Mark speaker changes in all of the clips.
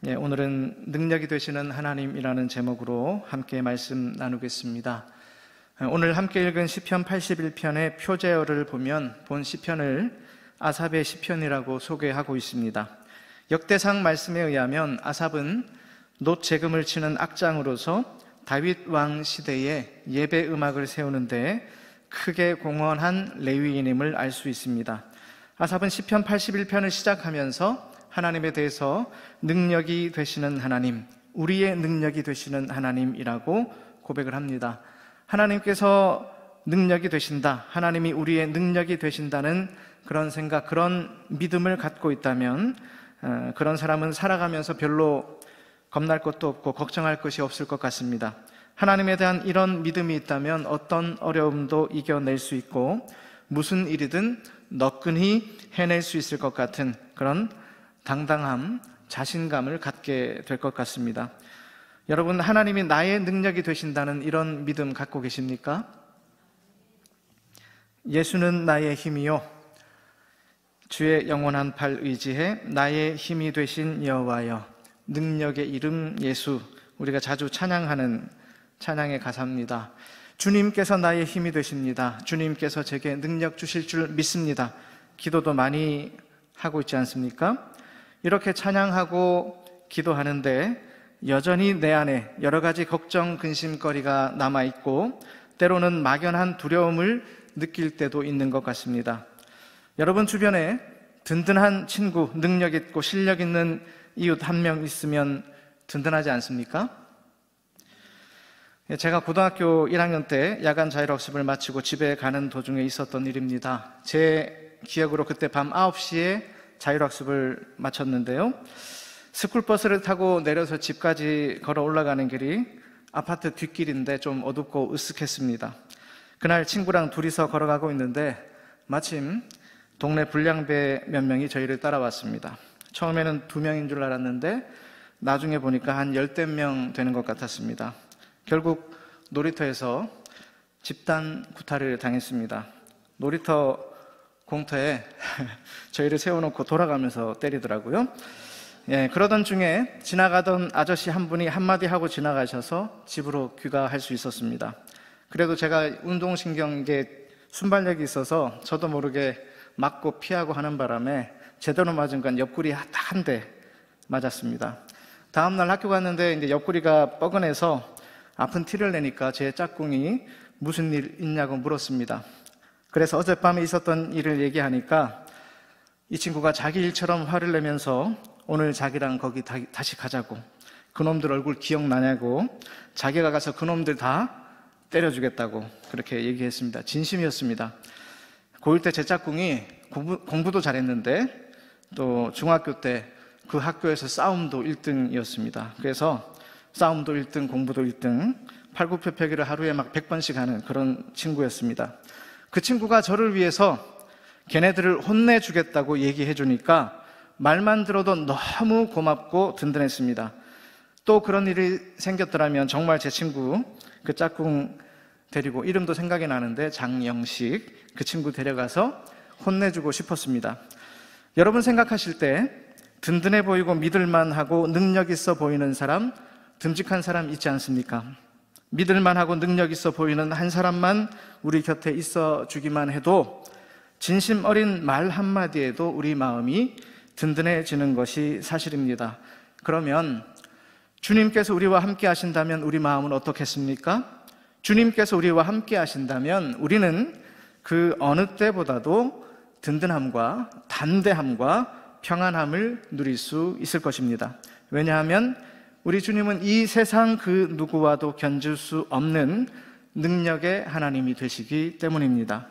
Speaker 1: 오늘은 능력이 되시는 하나님이라는 제목으로 함께 말씀 나누겠습니다. 오늘 함께 읽은 시편 81편의 표제어를 보면 본 시편을 아삽의 시편이라고 소개하고 있습니다. 역대상 말씀에 의하면 아삽은 놋 재금을 치는 악장으로서 다윗 왕 시대에 예배 음악을 세우는데 크게 공헌한 레위인임을 알 수 있습니다. 아삽은 시편 81편을 시작하면서 하나님에 대해서 능력이 되시는 하나님, 우리의 능력이 되시는 하나님이라고 고백을 합니다. 하나님께서 능력이 되신다, 하나님이 우리의 능력이 되신다는 그런 생각, 그런 믿음을 갖고 있다면 그런 사람은 살아가면서 별로 겁날 것도 없고 걱정할 것이 없을 것 같습니다. 하나님에 대한 이런 믿음이 있다면 어떤 어려움도 이겨낼 수 있고 무슨 일이든 너끈히 해낼 수 있을 것 같은 그런 당당함, 자신감을 갖게 될 것 같습니다. 여러분, 하나님이 나의 능력이 되신다는 이런 믿음 갖고 계십니까? 예수는 나의 힘이요 주의 영원한 팔 의지해 나의 힘이 되신 여호와여. 능력의 이름 예수, 우리가 자주 찬양하는 찬양의 가사입니다. 주님께서 나의 힘이 되십니다. 주님께서 제게 능력 주실 줄 믿습니다. 기도도 많이 하고 있지 않습니까? 이렇게 찬양하고 기도하는데 여전히 내 안에 여러 가지 걱정, 근심거리가 남아있고 때로는 막연한 두려움을 느낄 때도 있는 것 같습니다. 여러분 주변에 든든한 친구, 능력 있고 실력 있는 이웃 한 명 있으면 든든하지 않습니까? 제가 고등학교 1학년 때 야간 자율학습을 마치고 집에 가는 도중에 있었던 일입니다. 제 기억으로 그때 밤 9시에 자율학습을 마쳤는데요, 스쿨버스를 타고 내려서 집까지 걸어 올라가는 길이 아파트 뒷길인데 좀 어둡고 으쓱했습니다. 그날 친구랑 둘이서 걸어가고 있는데 마침 동네 불량배 몇 명이 저희를 따라왔습니다. 처음에는 2명인 줄 알았는데 나중에 보니까 한 10대 명 되는 것 같았습니다. 결국 놀이터에서 집단 구타를 당했습니다. 놀이터 공터에 저희를 세워놓고 돌아가면서 때리더라고요. 그러던 중에 지나가던 아저씨 한 분이 한마디 하고 지나가셔서 집으로 귀가할 수 있었습니다. 그래도 제가 운동신경에 순발력이 있어서 저도 모르게 맞고 피하고 하는 바람에 제대로 맞은 건 옆구리 한 대 맞았습니다. 다음날 학교 갔는데 이제 옆구리가 뻐근해서 아픈 티를 내니까 제 짝꿍이 무슨 일 있냐고 물었습니다. 그래서 어젯밤에 있었던 일을 얘기하니까 이 친구가 자기 일처럼 화를 내면서 오늘 자기랑 거기 다시 가자고, 그놈들 얼굴 기억나냐고, 자기가 가서 그놈들 다 때려주겠다고 그렇게 얘기했습니다. 진심이었습니다. 고1 때 제 짝꿍이 공부도 잘했는데 또 중학교 때 그 학교에서 싸움도 1등이었습니다. 그래서 싸움도 1등, 공부도 1등, 팔굽혀펴기를 하루에 막 100번씩 하는 그런 친구였습니다. 그 친구가 저를 위해서 걔네들을 혼내주겠다고 얘기해 주니까 말만 들어도 너무 고맙고 든든했습니다. 또 그런 일이 생겼더라면 정말 제 친구, 그 짝꿍 데리고, 이름도 생각이 나는데 장영식, 그 친구 데려가서 혼내주고 싶었습니다. 여러분 생각하실 때 든든해 보이고 믿을만하고 능력 있어 보이는 사람, 듬직한 사람 있지 않습니까? 믿을만하고 능력 있어 보이는 한 사람만 우리 곁에 있어 주기만 해도 진심 어린 말 한마디에도 우리 마음이 든든해지는 것이 사실입니다. 그러면 주님께서 우리와 함께 하신다면 우리 마음은 어떻겠습니까? 주님께서 우리와 함께 하신다면 우리는 그 어느 때보다도 든든함과 담대함과 평안함을 누릴 수 있을 것입니다. 왜냐하면 우리 주님은 이 세상 그 누구와도 견줄 수 없는 능력의 하나님이 되시기 때문입니다.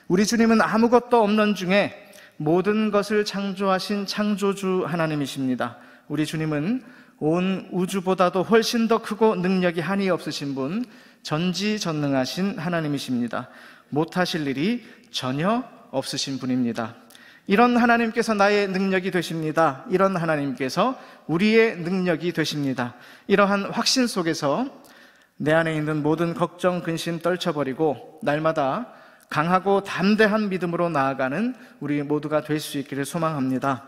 Speaker 1: 우리 주님은 아무것도 없는 중에 모든 것을 창조하신 창조주 하나님이십니다. 우리 주님은 온 우주보다도 훨씬 더 크고 능력이 한이 없으신 분, 전지전능하신 하나님이십니다. 못하실 일이 전혀 없으신 분입니다. 이런 하나님께서 나의 능력이 되십니다. 이런 하나님께서 우리의 능력이 되십니다. 이러한 확신 속에서 내 안에 있는 모든 걱정, 근심 떨쳐버리고 날마다 강하고 담대한 믿음으로 나아가는 우리 모두가 될 수 있기를 소망합니다.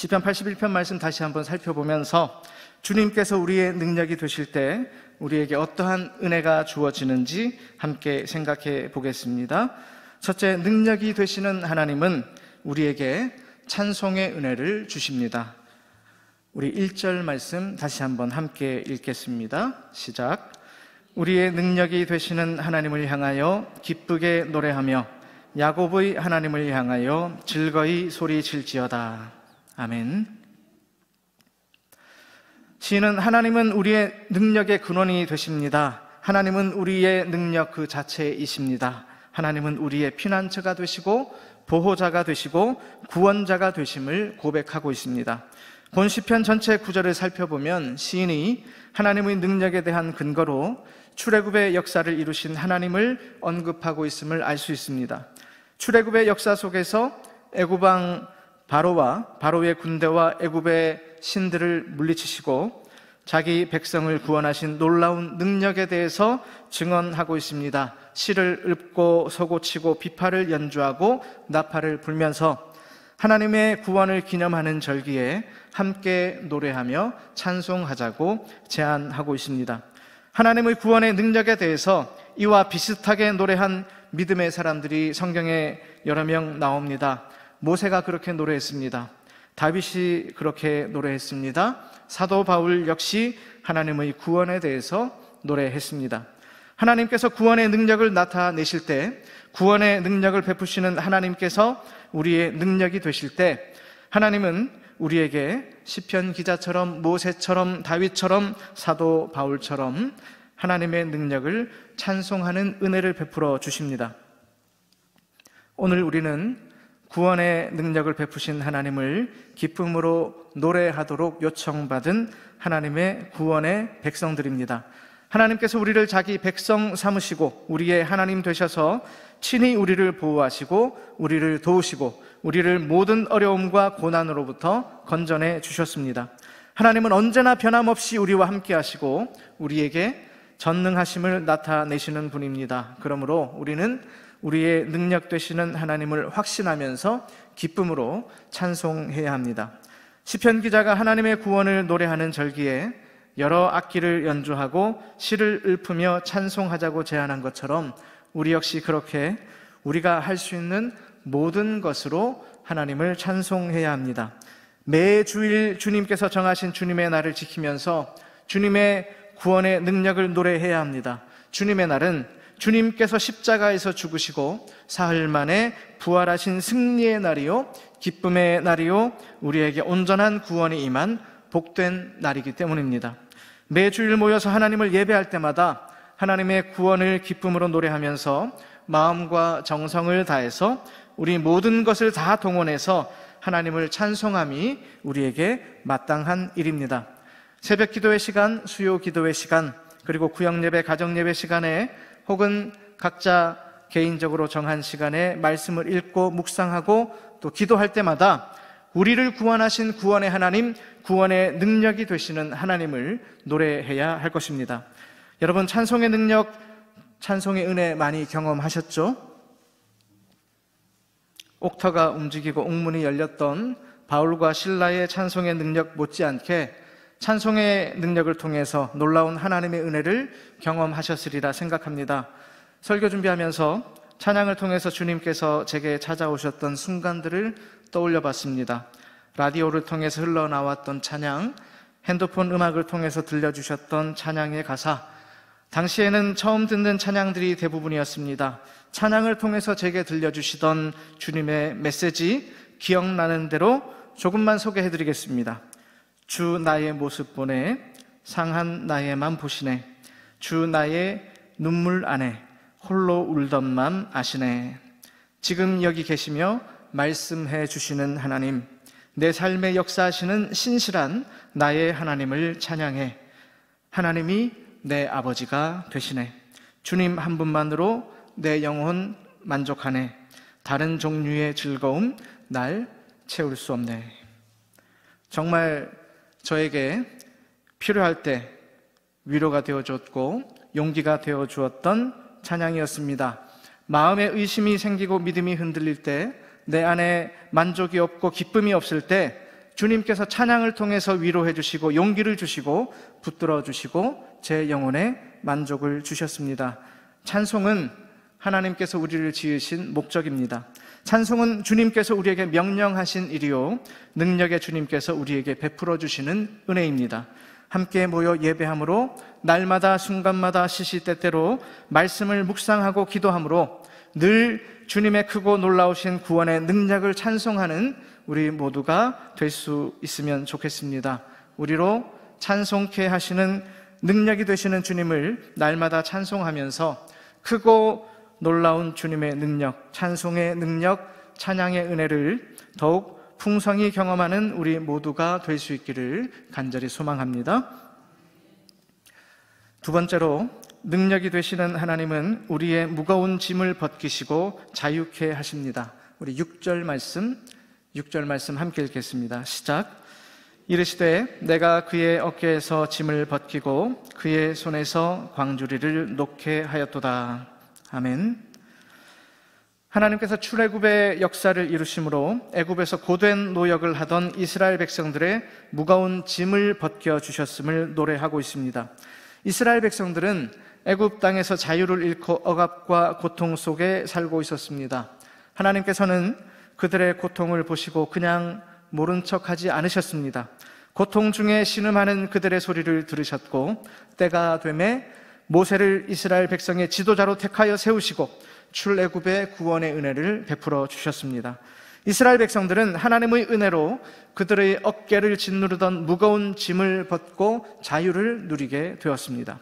Speaker 1: 시편 81편 말씀 다시 한번 살펴보면서 주님께서 우리의 능력이 되실 때 우리에게 어떠한 은혜가 주어지는지 함께 생각해 보겠습니다. 첫째, 능력이 되시는 하나님은 우리에게 찬송의 은혜를 주십니다. 우리 1절 말씀 다시 한번 함께 읽겠습니다. 시작. 우리의 능력이 되시는 하나님을 향하여 기쁘게 노래하며 야곱의 하나님을 향하여 즐거이 소리칠지어다. 아멘. 시인은 하나님은 우리의 능력의 근원이 되십니다. 하나님은 우리의 능력 그 자체이십니다. 하나님은 우리의 피난처가 되시고 보호자가 되시고 구원자가 되심을 고백하고 있습니다. 본 시편 전체 구절을 살펴보면 시인이 하나님의 능력에 대한 근거로 출애굽의 역사를 이루신 하나님을 언급하고 있음을 알 수 있습니다. 출애굽의 역사 속에서 애굽 왕 바로와 바로의 군대와 애굽의 신들을 물리치시고 자기 백성을 구원하신 놀라운 능력에 대해서 증언하고 있습니다. 실을 읊고 서고치고 비파를 연주하고 나팔을 불면서 하나님의 구원을 기념하는 절기에 함께 노래하며 찬송하자고 제안하고 있습니다. 하나님의 구원의 능력에 대해서 이와 비슷하게 노래한 믿음의 사람들이 성경에 여러 명 나옵니다. 모세가 그렇게 노래했습니다. 다윗이 그렇게 노래했습니다. 사도 바울 역시 하나님의 구원에 대해서 노래했습니다. 하나님께서 구원의 능력을 나타내실 때, 구원의 능력을 베푸시는 하나님께서 우리의 능력이 되실 때, 하나님은 우리에게 시편 기자처럼 모세처럼 다윗처럼 사도 바울처럼 하나님의 능력을 찬송하는 은혜를 베풀어 주십니다. 오늘 우리는 구원의 능력을 베푸신 하나님을 기쁨으로 노래하도록 요청받은 하나님의 구원의 백성들입니다. 하나님께서 우리를 자기 백성 삼으시고 우리의 하나님 되셔서 친히 우리를 보호하시고 우리를 도우시고 우리를 모든 어려움과 고난으로부터 건져내 주셨습니다. 하나님은 언제나 변함없이 우리와 함께 하시고 우리에게 전능하심을 나타내시는 분입니다. 그러므로 우리는 우리의 능력 되시는 하나님을 확신하면서 기쁨으로 찬송해야 합니다. 시편 기자가 하나님의 구원을 노래하는 절기에 여러 악기를 연주하고 시를 읊으며 찬송하자고 제안한 것처럼 우리 역시 그렇게 우리가 할 수 있는 모든 것으로 하나님을 찬송해야 합니다. 매 주일 주님께서 정하신 주님의 날을 지키면서 주님의 구원의 능력을 노래해야 합니다. 주님의 날은 주님께서 십자가에서 죽으시고 사흘 만에 부활하신 승리의 날이요 기쁨의 날이요 우리에게 온전한 구원이 임한 복된 날이기 때문입니다. 매주일 모여서 하나님을 예배할 때마다 하나님의 구원을 기쁨으로 노래하면서 마음과 정성을 다해서 우리 모든 것을 다 동원해서 하나님을 찬송함이 우리에게 마땅한 일입니다. 새벽 기도의 시간, 수요 기도의 시간, 그리고 구역 예배, 가정 예배 시간에 혹은 각자 개인적으로 정한 시간에 말씀을 읽고 묵상하고 또 기도할 때마다 우리를 구원하신 구원의 하나님, 구원의 능력이 되시는 하나님을 노래해야 할 것입니다. 여러분, 찬송의 능력, 찬송의 은혜 많이 경험하셨죠? 옥터가 움직이고 옥문이 열렸던 바울과 실라의 찬송의 능력 못지않게 찬송의 능력을 통해서 놀라운 하나님의 은혜를 경험하셨으리라 생각합니다. 설교 준비하면서 찬양을 통해서 주님께서 제게 찾아오셨던 순간들을 떠올려 봤습니다. 라디오를 통해서 흘러나왔던 찬양, 핸드폰 음악을 통해서 들려주셨던 찬양의 가사, 당시에는 처음 듣는 찬양들이 대부분이었습니다. 찬양을 통해서 제게 들려주시던 주님의 메시지, 기억나는 대로 조금만 소개해드리겠습니다. 주 나의 모습 보네, 상한 나의 맘 보시네, 주 나의 눈물 안에 홀로 울던 맘 아시네. 지금 여기 계시며 말씀해 주시는 하나님, 내 삶에 역사하시는 신실한 나의 하나님을 찬양해. 하나님이 내 아버지가 되시네. 주님 한 분만으로 내 영혼 만족하네. 다른 종류의 즐거움 날 채울 수 없네. 정말 저에게 필요할 때 위로가 되어줬고 용기가 되어주었던 찬양이었습니다. 마음에 의심이 생기고 믿음이 흔들릴 때, 내 안에 만족이 없고 기쁨이 없을 때 주님께서 찬양을 통해서 위로해 주시고 용기를 주시고 붙들어 주시고 제 영혼에 만족을 주셨습니다. 찬송은 하나님께서 우리를 지으신 목적입니다. 찬송은 주님께서 우리에게 명령하신 일이요 능력의 주님께서 우리에게 베풀어 주시는 은혜입니다. 함께 모여 예배함으로 날마다 순간마다 시시때때로 말씀을 묵상하고 기도함으로 늘 주님의 크고 놀라우신 구원의 능력을 찬송하는 우리 모두가 될 수 있으면 좋겠습니다. 우리로 찬송케 하시는 능력이 되시는 주님을 날마다 찬송하면서 크고 놀라운 주님의 능력, 찬송의 능력, 찬양의 은혜를 더욱 풍성히 경험하는 우리 모두가 될 수 있기를 간절히 소망합니다. 두 번째로, 능력이 되시는 하나님은 우리의 무거운 짐을 벗기시고 자유케 하십니다. 우리 6절 말씀 함께 읽겠습니다. 시작. 이르시되 내가 그의 어깨에서 짐을 벗기고 그의 손에서 광주리를 놓게 하였도다. 아멘. 하나님께서 출애굽의 역사를 이루심으로 애굽에서 고된 노역을 하던 이스라엘 백성들의 무거운 짐을 벗겨 주셨음을 노래하고 있습니다. 이스라엘 백성들은 애굽 땅에서 자유를 잃고 억압과 고통 속에 살고 있었습니다. 하나님께서는 그들의 고통을 보시고 그냥 모른 척하지 않으셨습니다. 고통 중에 신음하는 그들의 소리를 들으셨고 때가 되매 모세를 이스라엘 백성의 지도자로 택하여 세우시고 출애굽의 구원의 은혜를 베풀어 주셨습니다. 이스라엘 백성들은 하나님의 은혜로 그들의 어깨를 짓누르던 무거운 짐을 벗고 자유를 누리게 되었습니다.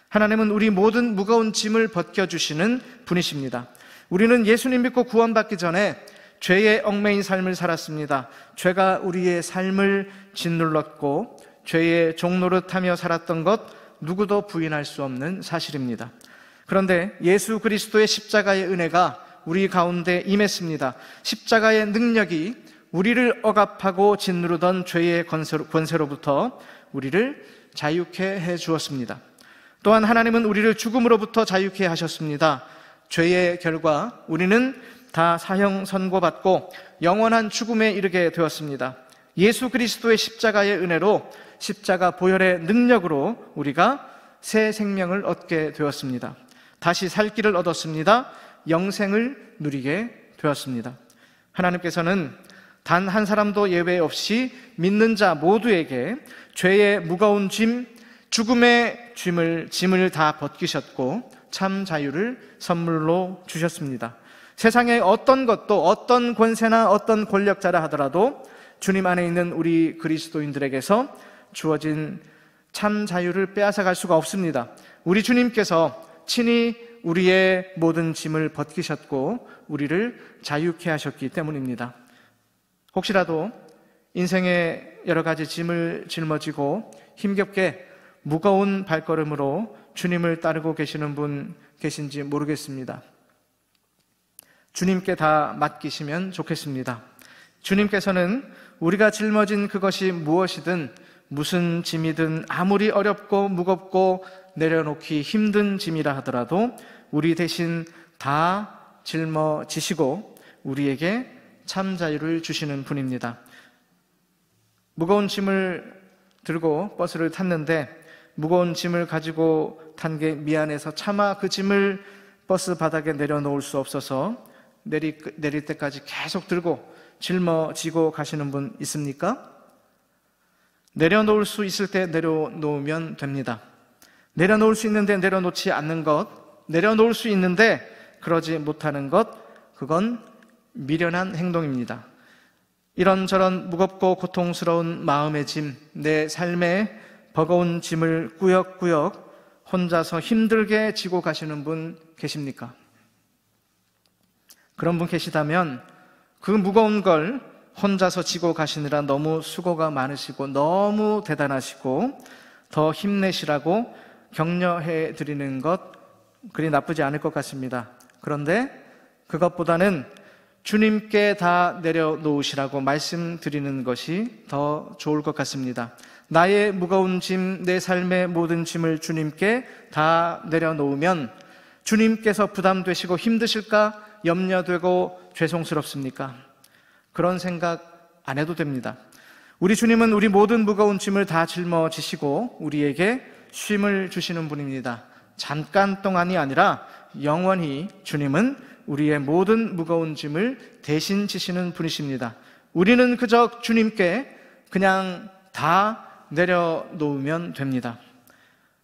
Speaker 1: 하나님은 우리 모든 무거운 짐을 벗겨주시는 분이십니다. 우리는 예수님 믿고 구원받기 전에 죄의 얽매인 삶을 살았습니다. 죄가 우리의 삶을 짓눌렀고 죄의 종노릇하며 살았던 것 누구도 부인할 수 없는 사실입니다. 그런데 예수 그리스도의 십자가의 은혜가 우리 가운데 임했습니다. 십자가의 능력이 우리를 억압하고 짓누르던 죄의 권세로부터 우리를 자유케 해 주었습니다. 또한 하나님은 우리를 죽음으로부터 자유케 하셨습니다. 죄의 결과 우리는 다 사형 선고받고 영원한 죽음에 이르게 되었습니다. 예수 그리스도의 십자가의 은혜로 십자가 보혈의 능력으로 우리가 새 생명을 얻게 되었습니다. 다시 살 길을 얻었습니다. 영생을 누리게 되었습니다. 하나님께서는 단 한 사람도 예외 없이 믿는 자 모두에게 죄의 무거운 짐, 죽음의 짐을 다 벗기셨고 참 자유를 선물로 주셨습니다. 세상의 어떤 것도 어떤 권세나 어떤 권력자라 하더라도 주님 안에 있는 우리 그리스도인들에게서 주어진 참 자유를 빼앗아갈 수가 없습니다. 우리 주님께서 친히 우리의 모든 짐을 벗기셨고 우리를 자유케 하셨기 때문입니다. 혹시라도 인생의 여러 가지 짐을 짊어지고 힘겹게 무거운 발걸음으로 주님을 따르고 계시는 분 계신지 모르겠습니다. 주님께 다 맡기시면 좋겠습니다. 주님께서는 우리가 짊어진 그것이 무엇이든 무슨 짐이든 아무리 어렵고 무겁고 내려놓기 힘든 짐이라 하더라도 우리 대신 다 짊어지시고 우리에게 참 자유를 주시는 분입니다. 무거운 짐을 들고 버스를 탔는데 무거운 짐을 가지고 탄 게 미안해서 차마 그 짐을 버스 바닥에 내려놓을 수 없어서 내릴 때까지 계속 들고 짊어지고 가시는 분 있습니까? 내려놓을 수 있을 때 내려놓으면 됩니다. 내려놓을 수 있는데 내려놓지 않는 것, 내려놓을 수 있는데 그러지 못하는 것, 그건 미련한 행동입니다. 이런저런 무겁고 고통스러운 마음의 짐, 내 삶의 버거운 짐을 꾸역꾸역 혼자서 힘들게 지고 가시는 분 계십니까? 그런 분 계시다면 그 무거운 걸 혼자서 지고 가시느라 너무 수고가 많으시고 너무 대단하시고 더 힘내시라고 격려해 드리는 것 그리 나쁘지 않을 것 같습니다. 그런데 그것보다는 주님께 다 내려놓으시라고 말씀드리는 것이 더 좋을 것 같습니다. 나의 무거운 짐, 내 삶의 모든 짐을 주님께 다 내려놓으면 주님께서 부담되시고 힘드실까 염려되고 죄송스럽습니까? 그런 생각 안 해도 됩니다. 우리 주님은 우리 모든 무거운 짐을 다 짊어지시고 우리에게 쉼을 주시는 분입니다. 잠깐 동안이 아니라 영원히 주님은 우리의 모든 무거운 짐을 대신 지시는 분이십니다. 우리는 그저 주님께 그냥 다 내려놓으면 됩니다.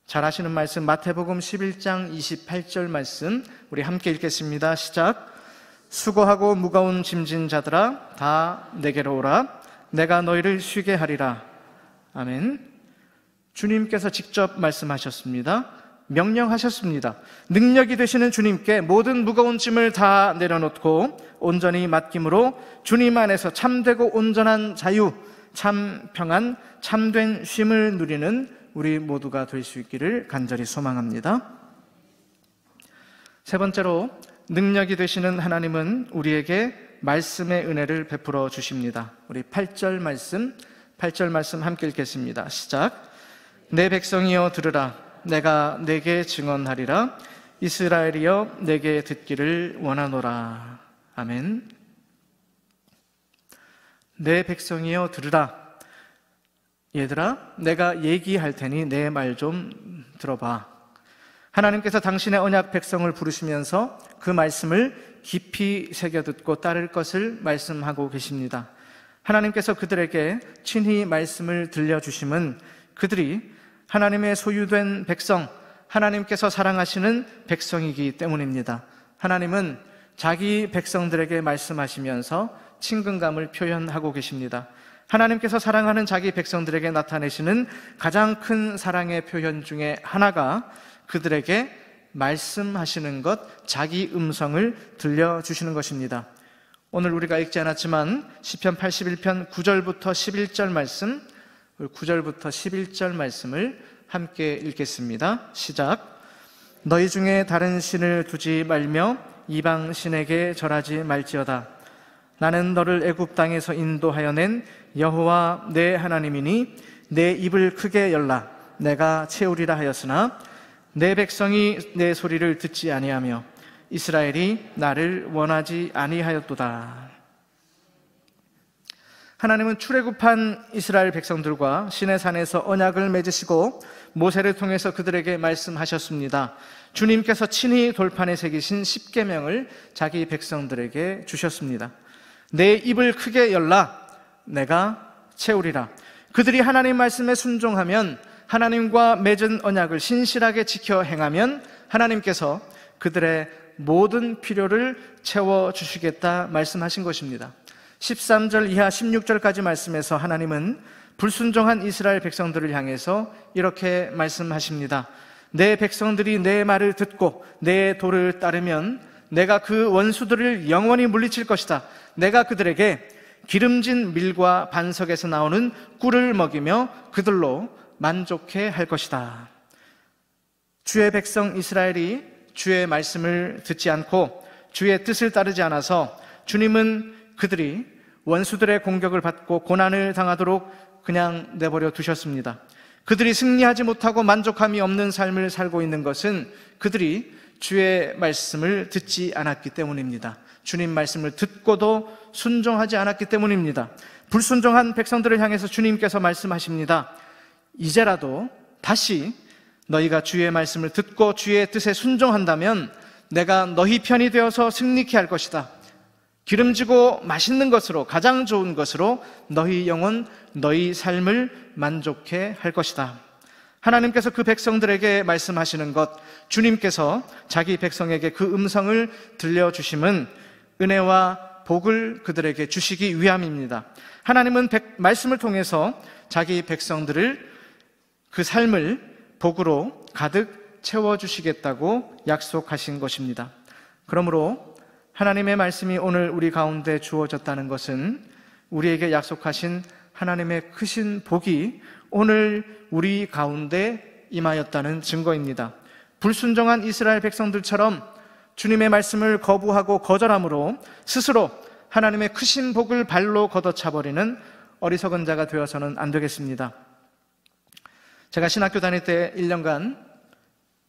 Speaker 1: 잘 아시는 말씀 마태복음 11장 28절 말씀 우리 함께 읽겠습니다. 시작. 수고하고 무거운 짐진 자들아 다 내게로 오라. 내가 너희를 쉬게 하리라. 아멘. 주님께서 직접 말씀하셨습니다. 명령하셨습니다. 능력이 되시는 주님께 모든 무거운 짐을 다 내려놓고 온전히 맡김으로 주님 안에서 참되고 온전한 자유, 참 평안, 참된 쉼을 누리는 우리 모두가 될 수 있기를 간절히 소망합니다. 세 번째로, 능력이 되시는 하나님은 우리에게 말씀의 은혜를 베풀어 주십니다. 우리 8절 말씀 함께 읽겠습니다. 시작. 내 백성이여 들으라. 내가 내게 증언하리라. 이스라엘이여 내게 듣기를 원하노라. 아멘. 내 백성이여 들으라. 얘들아, 내가 얘기할 테니 내 말 좀 들어봐. 하나님께서 당신의 언약 백성을 부르시면서 그 말씀을 깊이 새겨듣고 따를 것을 말씀하고 계십니다. 하나님께서 그들에게 친히 말씀을 들려주심은 그들이 하나님의 소유된 백성, 하나님께서 사랑하시는 백성이기 때문입니다. 하나님은 자기 백성들에게 말씀하시면서 친근감을 표현하고 계십니다. 하나님께서 사랑하는 자기 백성들에게 나타내시는 가장 큰 사랑의 표현 중에 하나가 그들에게 말씀하시는 것, 자기 음성을 들려주시는 것입니다. 오늘 우리가 읽지 않았지만 시편 81편 9절부터 11절 말씀, 9절부터 11절 말씀을 함께 읽겠습니다. 시작. 너희 중에 다른 신을 두지 말며 이방 신에게 절하지 말지어다. 나는 너를 애굽 땅에서 인도하여 낸 여호와 내 하나님이니 내 입을 크게 열라. 내가 채우리라 하였으나 내 백성이 내 소리를 듣지 아니하며 이스라엘이 나를 원하지 아니하였도다. 하나님은 출애굽한 이스라엘 백성들과 시내산에서 언약을 맺으시고 모세를 통해서 그들에게 말씀하셨습니다. 주님께서 친히 돌판에 새기신 십계명을 자기 백성들에게 주셨습니다. 내 입을 크게 열라. 내가 채우리라. 그들이 하나님 말씀에 순종하면, 하나님과 맺은 언약을 신실하게 지켜 행하면 하나님께서 그들의 모든 필요를 채워주시겠다 말씀하신 것입니다. 13절 이하 16절까지 말씀에서 하나님은 불순종한 이스라엘 백성들을 향해서 이렇게 말씀하십니다. 내 백성들이 내 말을 듣고 내 도를 따르면 내가 그 원수들을 영원히 물리칠 것이다. 내가 그들에게 기름진 밀과 반석에서 나오는 꿀을 먹이며 그들로 만족해 할 것이다. 주의 백성 이스라엘이 주의 말씀을 듣지 않고 주의 뜻을 따르지 않아서 주님은 그들이 원수들의 공격을 받고 고난을 당하도록 그냥 내버려 두셨습니다. 그들이 승리하지 못하고 만족함이 없는 삶을 살고 있는 것은 그들이 주의 말씀을 듣지 않았기 때문입니다. 주님 말씀을 듣고도 순종하지 않았기 때문입니다. 불순종한 백성들을 향해서 주님께서 말씀하십니다. 이제라도 다시 너희가 주의 말씀을 듣고 주의 뜻에 순종한다면 내가 너희 편이 되어서 승리케 할 것이다. 기름지고 맛있는 것으로, 가장 좋은 것으로 너희 영혼, 너희 삶을 만족해 할 것이다. 하나님께서 그 백성들에게 말씀하시는 것, 주님께서 자기 백성에게 그 음성을 들려주심은 은혜와 복을 그들에게 주시기 위함입니다. 하나님은 말씀을 통해서 자기 백성들을, 그 삶을 복으로 가득 채워주시겠다고 약속하신 것입니다. 그러므로 하나님의 말씀이 오늘 우리 가운데 주어졌다는 것은 우리에게 약속하신 하나님의 크신 복이 오늘 우리 가운데 임하였다는 증거입니다. 불순종한 이스라엘 백성들처럼 주님의 말씀을 거부하고 거절함으로 스스로 하나님의 크신 복을 발로 걷어차버리는 어리석은 자가 되어서는 안 되겠습니다. 제가 신학교 다닐 때 1년간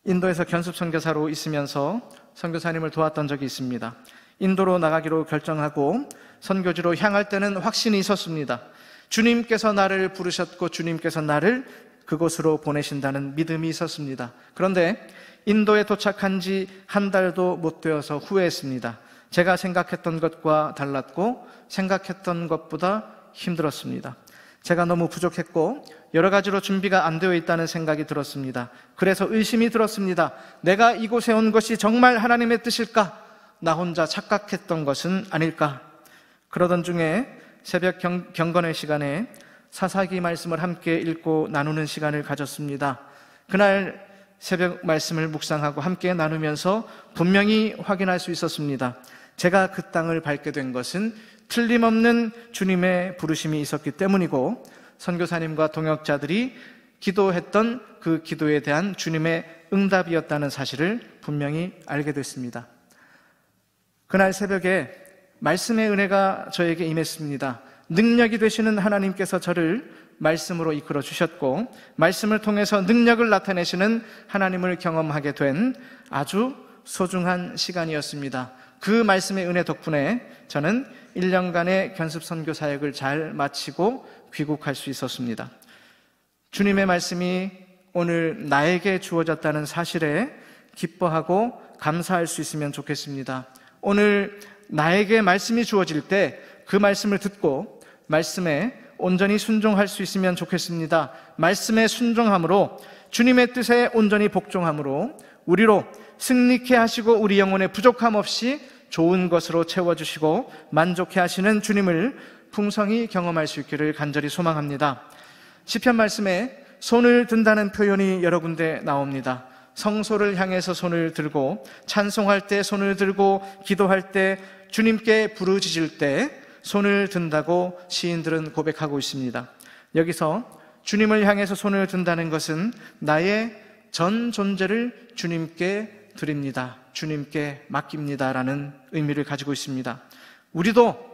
Speaker 1: 인도에서 견습 선교사로 있으면서 선교사님을 도왔던 적이 있습니다. 인도로 나가기로 결정하고 선교지로 향할 때는 확신이 있었습니다. 주님께서 나를 부르셨고 주님께서 나를 그곳으로 보내신다는 믿음이 있었습니다. 그런데 인도에 도착한 지 한 달도 못 되어서 후회했습니다. 제가 생각했던 것과 달랐고 생각했던 것보다 힘들었습니다. 제가 너무 부족했고 여러 가지로 준비가 안 되어 있다는 생각이 들었습니다. 그래서 의심이 들었습니다. 내가 이곳에 온 것이 정말 하나님의 뜻일까? 나 혼자 착각했던 것은 아닐까? 그러던 중에 새벽 경건의 시간에 사사기 말씀을 함께 읽고 나누는 시간을 가졌습니다. 그날 새벽 말씀을 묵상하고 함께 나누면서 분명히 확인할 수 있었습니다. 제가 그 땅을 밟게 된 것은 틀림없는 주님의 부르심이 있었기 때문이고 선교사님과 동역자들이 기도했던 그 기도에 대한 주님의 응답이었다는 사실을 분명히 알게 됐습니다. 그날 새벽에 말씀의 은혜가 저에게 임했습니다. 능력이 되시는 하나님께서 저를 말씀으로 이끌어 주셨고 말씀을 통해서 능력을 나타내시는 하나님을 경험하게 된 아주 소중한 시간이었습니다. 그 말씀의 은혜 덕분에 저는 1년간의 견습 선교 사역을 잘 마치고 귀국할 수 있었습니다. 주님의 말씀이 오늘 나에게 주어졌다는 사실에 기뻐하고 감사할 수 있으면 좋겠습니다. 오늘 나에게 말씀이 주어질 때 그 말씀을 듣고 말씀에 온전히 순종할 수 있으면 좋겠습니다. 말씀에 순종함으로 주님의 뜻에 온전히 복종함으로 우리로 승리케 하시고 우리 영혼의 부족함 없이 좋은 것으로 채워주시고 만족해 하시는 주님을 풍성히 경험할 수 있기를 간절히 소망합니다. 시편 말씀에 손을 든다는 표현이 여러 군데 나옵니다. 성소를 향해서 손을 들고 찬송할 때 손을 들고 기도할 때 주님께 부르짖을 때 손을 든다고 시인들은 고백하고 있습니다. 여기서 주님을 향해서 손을 든다는 것은 나의 전 존재를 주님께 드립니다, 주님께 맡깁니다 라는 의미를 가지고 있습니다. 우리도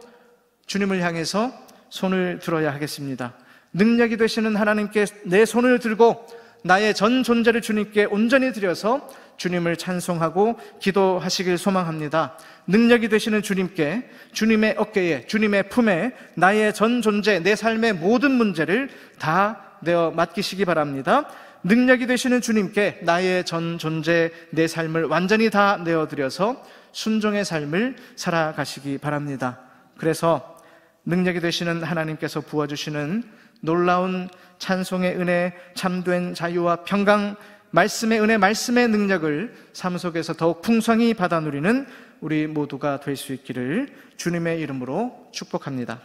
Speaker 1: 주님을 향해서 손을 들어야 하겠습니다. 능력이 되시는 하나님께 내 손을 들고 나의 전 존재를 주님께 온전히 드려서 주님을 찬송하고 기도하시길 소망합니다. 능력이 되시는 주님께, 주님의 어깨에, 주님의 품에 나의 전 존재, 내 삶의 모든 문제를 다 내어 맡기시기 바랍니다. 능력이 되시는 주님께 나의 전 존재, 내 삶을 완전히 다 내어드려서 순종의 삶을 살아가시기 바랍니다. 그래서 능력이 되시는 하나님께서 부어주시는 놀라운 찬송의 은혜, 참된 자유와 평강, 말씀의 은혜, 말씀의 능력을 삶 속에서 더욱 풍성히 받아 누리는 우리 모두가 될 수 있기를 주님의 이름으로 축복합니다.